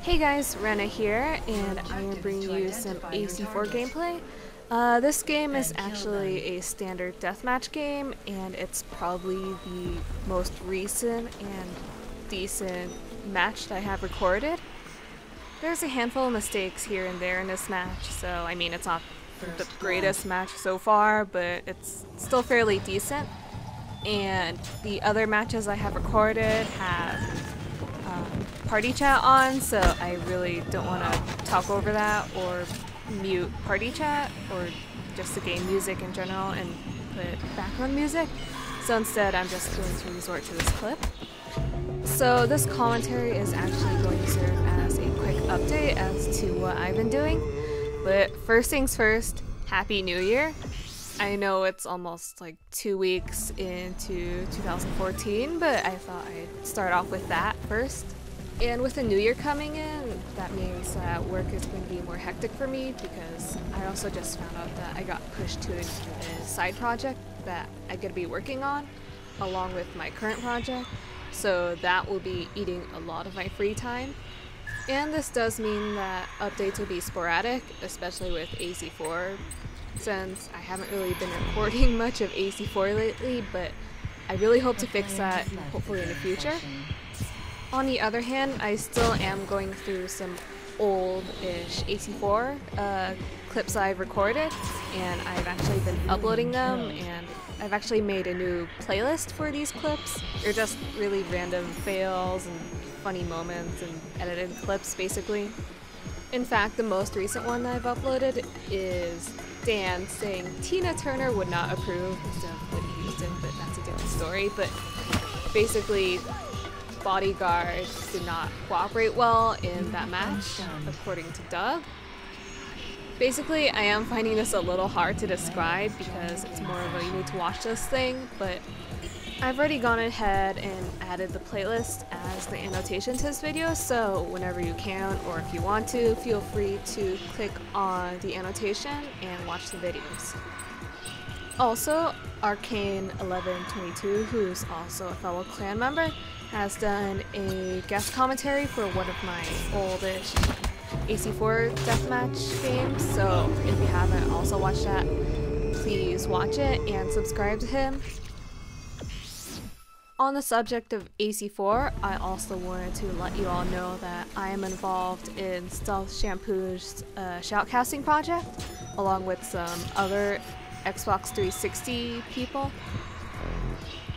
Hey guys, Rena here, and I'm going to bring you some AC4 gameplay. This game is actually a standard deathmatch game, and it's probably the most recent and decent match that I have recorded. There's a handful of mistakes here and there in this match, so I mean it's not the greatest match so far, but it's still fairly decent. And the other matches I have recorded have party chat on, so I really don't want to talk over that or mute party chat or just the game music in general and put background music. So instead I'm just going to resort to this clip. So this commentary is actually going to serve as a quick update as to what I've been doing. But first things first, Happy New Year! I know it's almost like 2 weeks into 2014, but I thought I'd start off with that first. And with the new year coming in, that means that work is going to be more hectic for me because I also just found out that I got pushed to a side project that I'm going to be working on along with my current project. So that will be eating a lot of my free time. And this does mean that updates will be sporadic, especially with AC4, since I haven't really been recording much of AC4 lately, but I really hope to fix that hopefully in the future. On the other hand, I still am going through some old-ish AC4 clips I've recorded, and I've actually been uploading them, and I've actually made a new playlist for these clips. They're just really random fails and funny moments and edited clips, basically. In fact, the most recent one that I've uploaded is Dan saying Tina Turner would not approve instead of Whitney Houston, but that's a different story. But basically, Bodyguard did not cooperate well in that match, according to Doug. Basically, I am finding this a little hard to describe because it's more of a you need to watch this thing, but I've already gone ahead and added the playlist as the annotation to this video, so whenever you can, or if you want to, feel free to click on the annotation and watch the videos. Also, Arcane1122, who's also a fellow clan member, has done a guest commentary for one of my oldish AC4 deathmatch games, so if you haven't also watched that, please watch it and subscribe to him. On the subject of AC4, I also wanted to let you all know that I am involved in Stealth Shampoo's shoutcasting project, along with some other Xbox 360 people.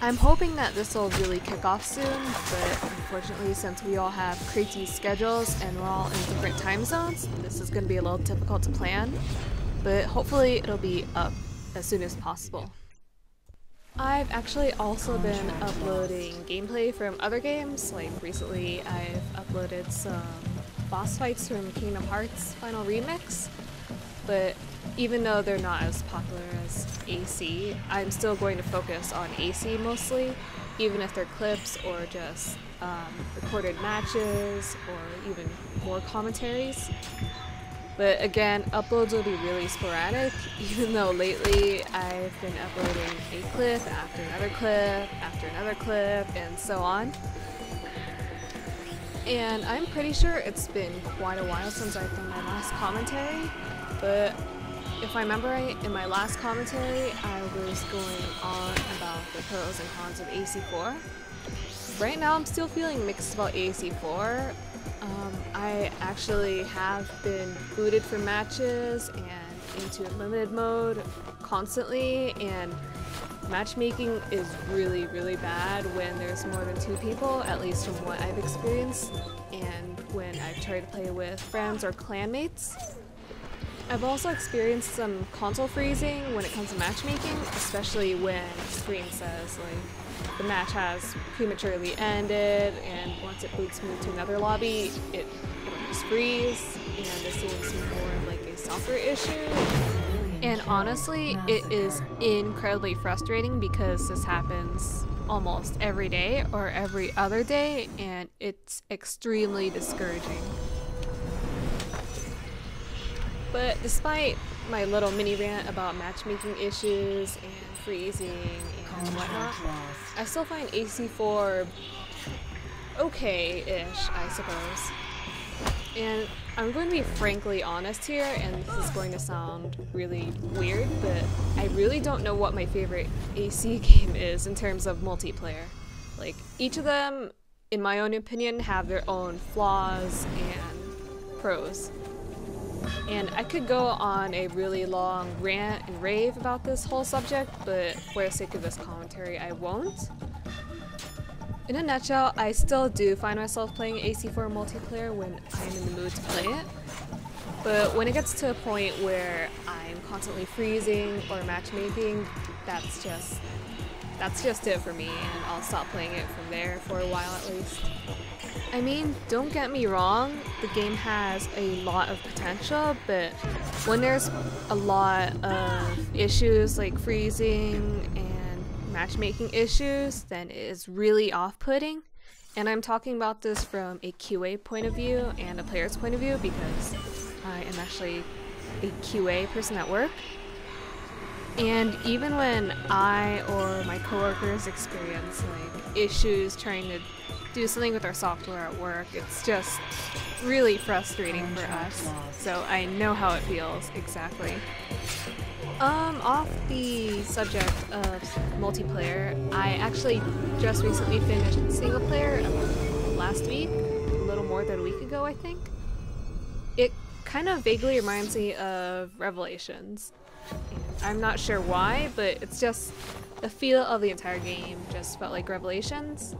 I'm hoping that this will really kick off soon, but unfortunately since we all have crazy schedules and we're all in different time zones, this is going to be a little difficult to plan, but hopefully it'll be up as soon as possible. I've actually also been uploading gameplay from other games, like recently I've uploaded some boss fights from Kingdom Hearts Final Remix, but even though they're not as popular as AC, I'm still going to focus on AC mostly, even if they're clips or just recorded matches or even more commentaries. But again, uploads will be really sporadic, even though lately I've been uploading a clip after another clip after another clip and so on. And I'm pretty sure it's been quite a while since I've done my last commentary, but if I remember right, in my last commentary I was going on about the pros and cons of AC4. Right now I'm still feeling mixed about AC4. I actually have been booted from matches and into limited mode constantly, and matchmaking is really, really bad when there's more than 2 people, at least from what I've experienced, and when I've tried to play with friends or clanmates. I've also experienced some console freezing when it comes to matchmaking, especially when the screen says like the match has prematurely ended, and once it boots me to another lobby, it'll just freeze, and this seems more like a software issue. And honestly, it is incredibly frustrating because this happens almost every day or every other day, and it's extremely discouraging. But despite my little mini rant about matchmaking issues and freezing and whatnot, I still find AC4 okay-ish, I suppose. And I'm going to be frankly honest here, and this is going to sound really weird, but I really don't know what my favorite AC game is in terms of multiplayer. Like, each of them, in my own opinion, have their own flaws and pros. And I could go on a really long rant and rave about this whole subject, but for the sake of this commentary, I won't. In a nutshell, I still do find myself playing AC4 multiplayer when I'm in the mood to play it. But when it gets to a point where I'm constantly freezing or matchmaking, that's just it for me, and I'll stop playing it from there for a while at least. I mean, don't get me wrong, the game has a lot of potential, but when there's a lot of issues like freezing and matchmaking issues, then it is really off-putting. And I'm talking about this from a QA point of view and a player's point of view because I am actually a QA person at work. And even when I or my coworkers experience like issues trying to do something with our software at work, it's just really frustrating for us. So I know how it feels exactly. Off the subject of multiplayer, I actually just recently finished single player last week, a little more than a week ago, I think. It kind of vaguely reminds me of Revelations. I'm not sure why, but it's just the feel of the entire game just felt like Revelations.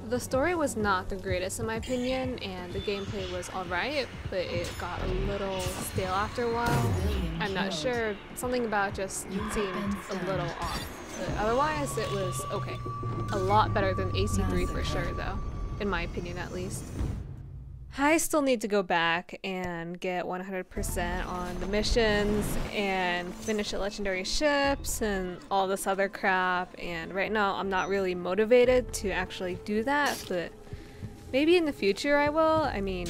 The story was not the greatest in my opinion, and the gameplay was alright, but it got a little stale after a while. I'm not sure, something about it just seemed a little off, but otherwise it was okay. A lot better than AC3 for sure though, in my opinion at least. I still need to go back and get 100% on the missions and finish the legendary ships and all this other crap, and right now I'm not really motivated to actually do that, but maybe in the future I will. I mean,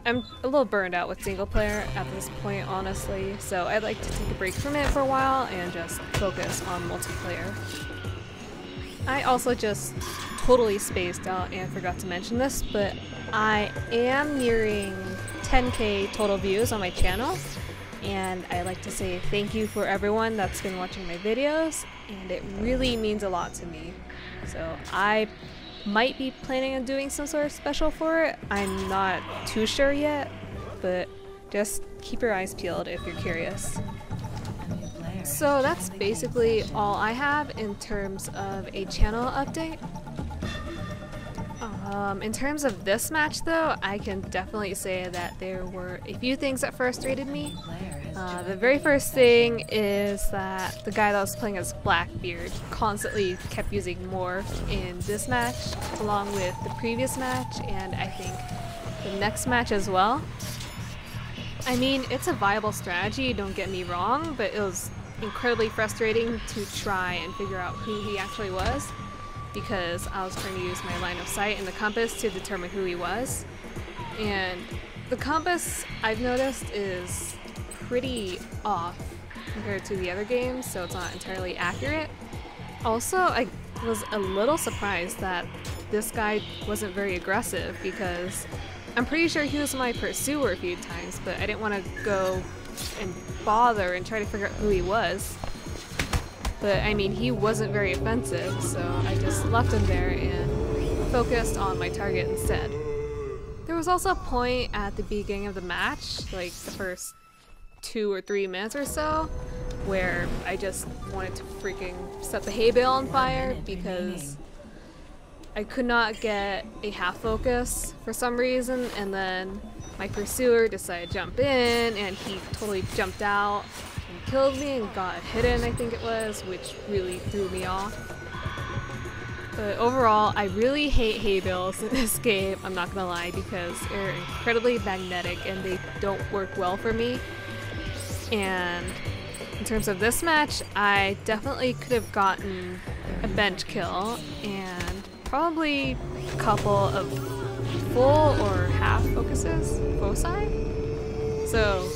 I'm a little burned out with single player at this point honestly, so I'd like to take a break from it for a while and just focus on multiplayer. I also just totally spaced out and forgot to mention this, but I am nearing 10k total views on my channel, and I'd like to say thank you for everyone that's been watching my videos, and it really means a lot to me. So I might be planning on doing some sort of special for it. I'm not too sure yet, but just keep your eyes peeled if you're curious. So that's basically all I have in terms of a channel update. In terms of this match though, I can definitely say that there were a few things that frustrated me. The very first thing is that the guy that was playing as Blackbeard constantly kept using Morph in this match, along with the previous match, and I think the next match as well. I mean, it's a viable strategy, don't get me wrong, but it was incredibly frustrating to try and figure out who he actually was, because I was trying to use my line of sight and the compass to determine who he was. And the compass, I've noticed, is pretty off compared to the other games, so it's not entirely accurate. Also, I was a little surprised that this guy wasn't very aggressive, because I'm pretty sure he was my pursuer a few times, but I didn't want to go and bother and try to figure out who he was. But I mean, he wasn't very offensive, so I just left him there and focused on my target instead. There was also a point at the beginning of the match, like the first 2 or 3 minutes or so, where I just wanted to freaking set the hay bale on fire because I could not get a half focus for some reason, and then my pursuer decided to jump in and he totally jumped out and killed me and got hidden, I think it was, which really threw me off. But overall, I really hate hay bales in this game, I'm not gonna lie, because they're incredibly magnetic and they don't work well for me. And in terms of this match, I definitely could have gotten a bench kill and probably a couple of full or half focuses, foci. So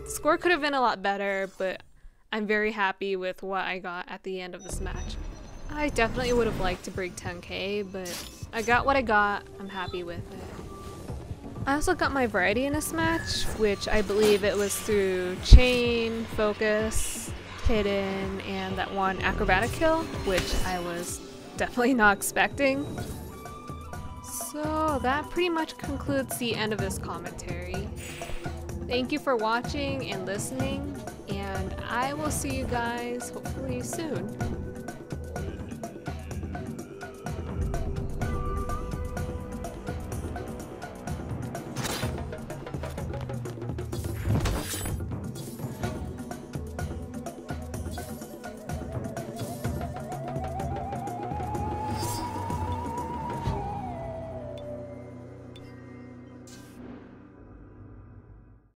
the score could have been a lot better, but I'm very happy with what I got at the end of this match. I definitely would have liked to break 10k, but I got what I got. I'm happy with it. I also got my variety in this match, which I believe it was through chain, focus, hidden, and that one acrobatic kill, which I was definitely not expecting. So that pretty much concludes the end of this commentary. Thank you for watching and listening, and I will see you guys hopefully soon.